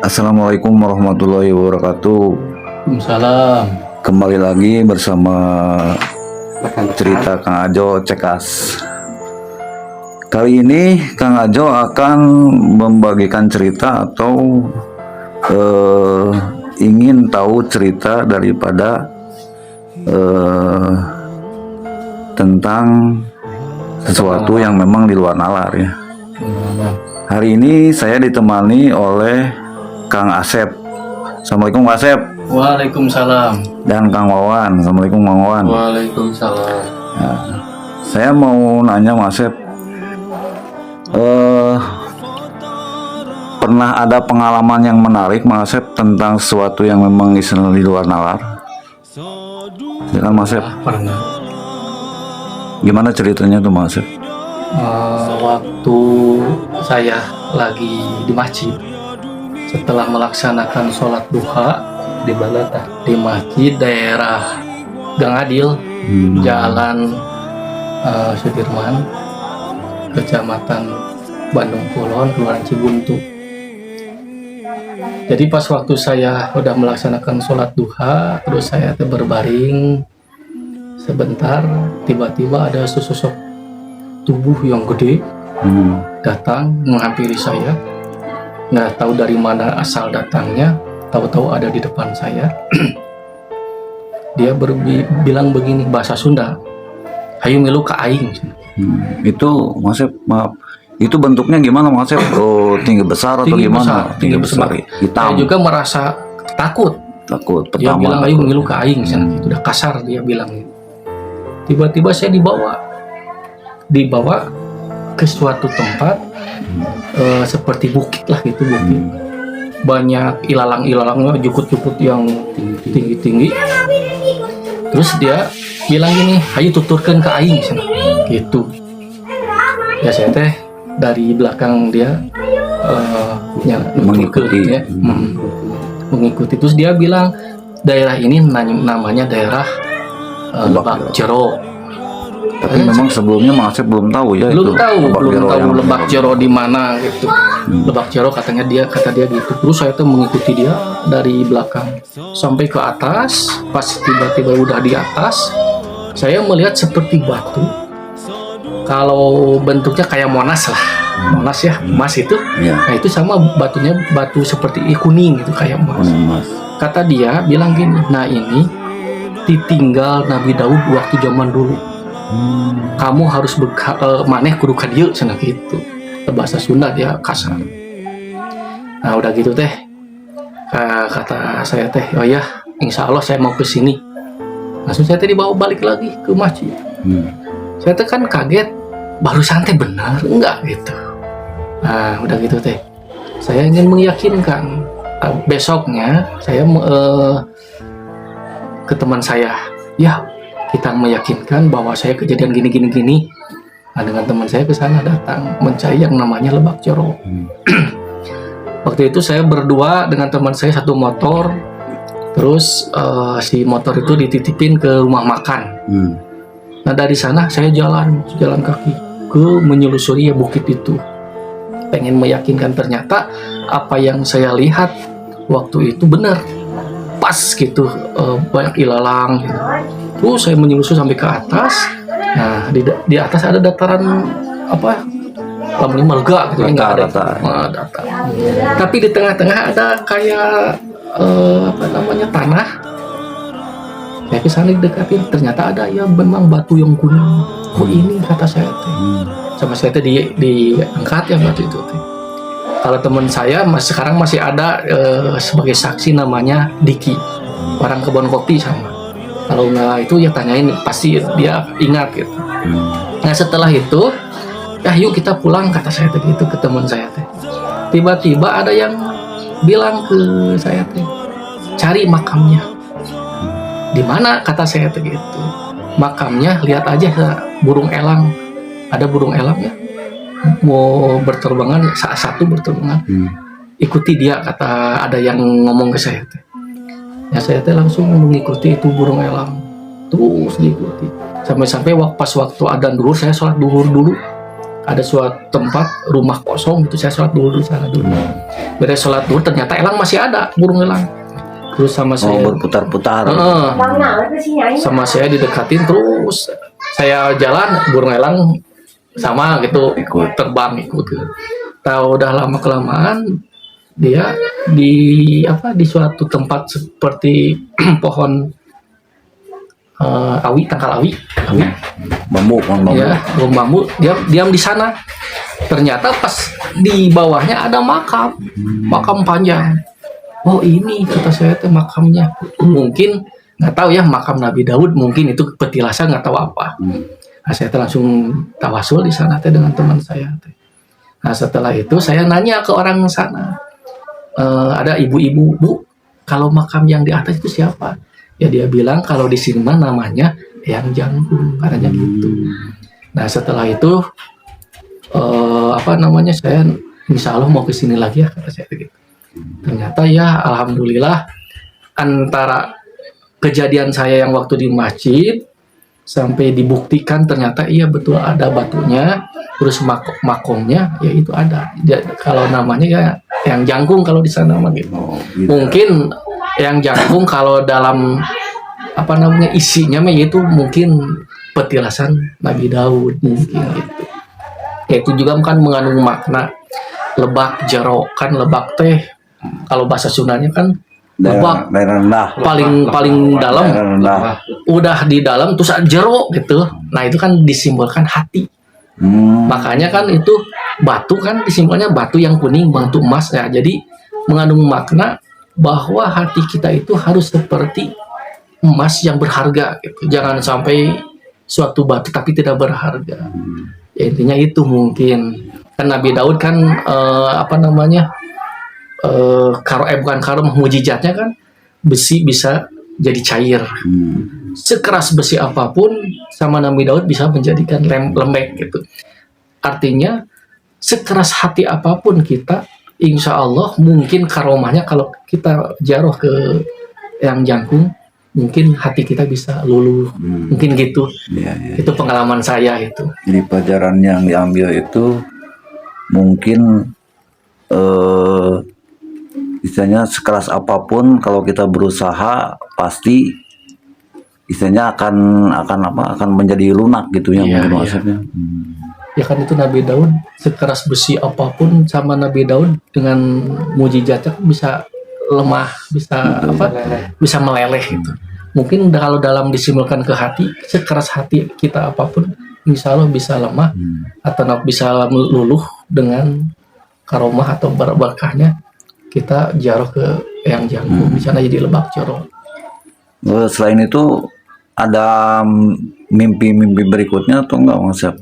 Assalamualaikum warahmatullahi wabarakatuh. Waalaikumsalam. Kembali lagi bersama cerita Kang Ajo Cekas. Kali ini Kang Ajo akan membagikan cerita atau ingin tahu cerita daripada tentang sesuatu yang memang di luar nalar ya. Hari ini saya ditemani oleh Kang Asep. Assalamualaikum Kang Asep. Waalaikumsalam. Dan Kang Wawan. Assalamualaikum Kang Wawan. Waalaikumsalam. Nah, saya mau nanya Mas Asep, pernah ada pengalaman yang menarik Mas Asep tentang sesuatu yang memang di luar nalar? Ya kan Mas Asep? Pernah. Gimana ceritanya tuh Mas Asep? Waktu saya lagi di masjid, setelah melaksanakan sholat duha di Balata, di masjid daerah Gang Adil, Jalan Sudirman, Kecamatan Bandung Kulon, Kelurahan Cibuntu. Jadi pas waktu saya udah melaksanakan sholat duha, terus saya berbaring sebentar, tiba-tiba ada sesosok tubuh yang gede datang menghampiri saya. Nggak tahu dari mana asal datangnya, tahu-tahu ada di depan saya. Dia bilang begini, bahasa Sunda, "Hayu milu ka aing." Itu Mas Asep, maaf, itu bentuknya gimana Mas Asep? Tinggi besar atau gimana? Tinggi besar. Hitam. Saya juga merasa takut. Takut Dia pertama. bilang, "Ayo milu ka aing." Itu udah kasar dia bilang. Tiba-tiba saya dibawa ke suatu tempat seperti bukit lah gitu, bukit. Banyak ilalang-ilalangnya, jukut-jukut yang tinggi-tinggi. Terus dia bilang gini, "Ayo tuturkan ke aing." Gitu. Ya saya teh dari belakang dia Mengikuti. ya. Mengikuti. Terus dia bilang daerah ini namanya daerah Lebak Jero. Tapi memang sebelumnya Mas Asep belum tahu ya Belum itu. tahu yang Lebak Jero di mana gitu. Lebak Jero kata dia gitu. Terus saya tuh mengikuti dia dari belakang sampai ke atas. Pas tiba-tiba udah di atas, saya melihat seperti batu. Kalau bentuknya kayak Monas lah. Monas ya, emas itu. Ya. Nah, itu sama batunya batu seperti kuning gitu kayak emas. Mas. Kata dia bilang gini, "Nah, ini ditinggal Nabi Daud waktu zaman dulu. Kamu harus maneh kudu ka dieu," cenah gitu. Bahasa Sunda dia kasar. Nah, udah gitu teh. Kata saya teh, "Oh ya, insya Allah saya mau ke sini." Langsung saya teh dibawa balik lagi ke masjid. Saya teh kan kaget, baru santai benar enggak gitu. Nah, udah gitu teh. Saya ingin meyakinkan. Besoknya saya ke teman saya, "Ya, kita meyakinkan bahwa saya kejadian gini. Nah, dengan teman saya ke sana datang mencari yang namanya Lebak Jero. Waktu itu saya berdua dengan teman saya satu motor. Terus si motor itu dititipin ke rumah makan. Nah, dari sana saya jalan kaki ke menyelusuri ya bukit itu. Pengen meyakinkan ternyata apa yang saya lihat waktu itu benar. Pas gitu, banyak ilalang gitu. Terus saya menyelusur sampai ke atas. Nah, di atas ada dataran apa? Lama lega gitu, enggak ada datar. Tapi di tengah-tengah ada kayak tanah. Saya ke sana didekatin, ternyata ada ya memang batu yang kuning. "Oh, ini," kata saya teh. Sama saya teh diangkat ya batu itu teh. Kalau teman saya sekarang masih ada sebagai saksi namanya Diki, orang kebun kopi sama. Kalau nggak itu ya tanyain, pasti dia ingat gitu. Nah, setelah itu, "Ya yuk kita pulang," kata saya teh gitu ke teman saya teh. Tiba-tiba ada yang bilang ke saya teh, "Cari makamnya." "Di mana?" kata saya teh gitu. "Makamnya lihat aja burung elang. Ada burung elang ya. Mau berterbangan, satu berterbangan. Ikuti dia," kata ada yang ngomong ke saya teh. Ya saya teh langsung mengikuti itu burung elang. Terus diikuti. Sampai pas waktu adzan dulu, saya sholat duhur dulu. ada suatu tempat rumah kosong itu, saya sholat dulu di sana dulu. Beres sholat dulu ternyata elang masih ada, burung elang. Terus sama Oh, saya berputar-putar. sama saya didekatin, terus saya jalan, burung elang sama gitu Ikut. terbang ikut. Tahu udah lama kelamaan dia di suatu tempat seperti pohon awi, tangkal awi, Bambu, pohon bambu. ya, pohon bambu, dia diam di sana. Ternyata pas di bawahnya ada makam panjang. Oh ini, kata saya teh makamnya. Mungkin nggak tahu ya, makam Nabi Daud, mungkin itu petilasan, nggak tahu apa. Nah, saya teh langsung tawasul di sana teh dengan teman saya teh. Nah setelah itu saya nanya ke orang sana. Ada ibu-ibu, Bu, kalau makam yang di atas itu siapa? Ya dia bilang kalau di sini mah namanya Eyang Jangkung, katanya gitu. Nah setelah itu saya insya Allah mau ke sini lagi ya, kata saya gitu. Ternyata ya alhamdulillah, antara kejadian saya yang waktu di masjid sampai dibuktikan ternyata iya betul ada batunya, terus makomnya ya itu ada. Kalau namanya ya Eyang Jangkung kalau di sana mah gitu. Oh, gitu. Mungkin yang jangkung kalau dalam isinya mah itu mungkin petilasan Nabi Daud mungkin gitu. Ya, itu juga kan mengandung makna lebak jero, kan lebak teh kalau bahasa Sundanya kan lebak Daerah rendah. paling dalam, Daerah rendah. udah di dalam terus jero gitu. Nah itu kan disimbolkan hati. Makanya kan itu batu kan disimbolnya batu yang kuning, batu emas ya. Jadi mengandung makna bahwa hati kita itu harus seperti emas yang berharga gitu. Jangan sampai suatu batu tapi tidak berharga. Ya intinya itu mungkin. Kan Nabi Daud kan bukan karo, mujizatnya kan besi bisa jadi cair. Sekeras besi apapun sama Nabi Daud bisa menjadikan lembek gitu. Artinya sekeras hati apapun kita, insya Allah mungkin karomahnya kalau kita jaroh ke yang jangkung, mungkin hati kita bisa luluh. Mungkin gitu. Ya. Itu pengalaman saya itu. Jadi pelajaran yang diambil itu mungkin istilahnya sekeras apapun kalau kita berusaha pasti istilahnya akan menjadi lunak gitu ya, Iya, mungkin iya. maksudnya. Ya kan itu Nabi Daud, sekeras besi apapun sama Nabi Daud dengan mujizatnya bisa lemah, bisa meleleh gitu. Mungkin kalau dalam disimbolkan ke hati, sekeras hati kita apapun, insya Allah bisa lemah atau bisa luluh dengan karomah atau berkahnya kita jaroh ke yang jangkung, di sana jadi lebak joroh. Selain itu ada mimpi-mimpi berikutnya atau enggak Mas Syaf?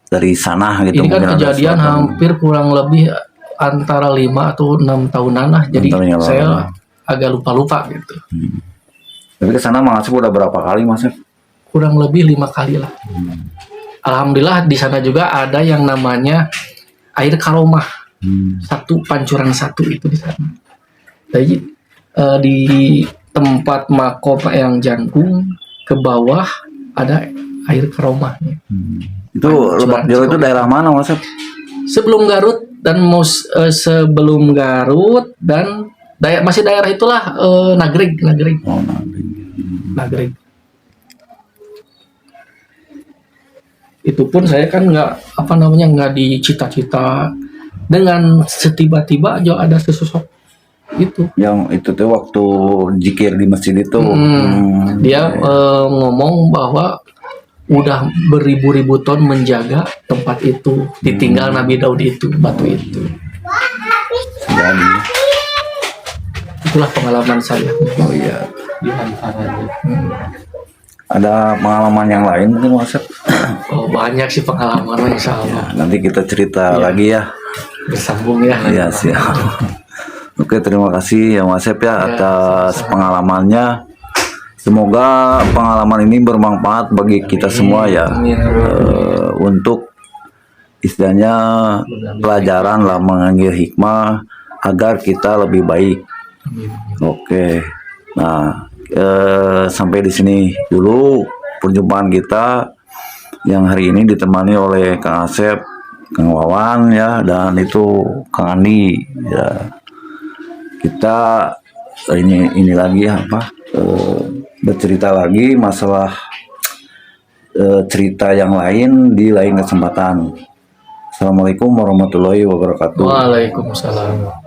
Dari sana gitu? Ini kan mungkin ada kejadian sesuatu. hampir kurang lebih antara 5 atau 6 tahunan lah. Jadi Antaranya saya lama. agak lupa-lupa gitu. Tapi ke sana Mas Syaf udah berapa kali Mas Syaf? Kurang lebih 5 kali lah. Alhamdulillah di sana juga ada yang namanya air karomah. Pancuran satu itu di sana. Jadi di tempat makom yang jangkung ke bawah ada air karomahnya. Itu Lebak Jero itu daerah mana Mas Syaf? Sebelum Garut dan sebelum Garut dan masih daerah itulah Nagreg. Oh, nanti. Nagreg. Itu pun saya kan nggak dicita-cita, dengan setiba-tiba aja ada sesosok itu. Yang itu tuh waktu zikir di masjid itu. Dia ngomong bahwa udah beribu-ribu tahun menjaga tempat itu, ditinggal Nabi Daud itu, batu itu. Jadi, Itulah pengalaman saya. oh iya. Di antaranya. Ada pengalaman yang lain mungkin Mas Syaf? Oh, banyak sih pengalaman, insya Allah. Nanti kita cerita lagi ya. Bersambung ya. Iya siap. Oke, terima kasih ya Mas Syaf ya atas pengalamannya. Semoga pengalaman ini bermanfaat bagi kita semua ya. Amin. Untuk istilahnya pelajaran lah, mengambil hikmah agar kita lebih baik. Oke. Nah, sampai di sini dulu perjumpaan kita yang hari ini ditemani oleh Kang Asep Kang Wawan ya, dan itu Kang Andi ya. Kita ini lagi apa? Bercerita lagi masalah cerita yang lain di lain kesempatan. Assalamualaikum warahmatullahi wabarakatuh. Waalaikumsalam.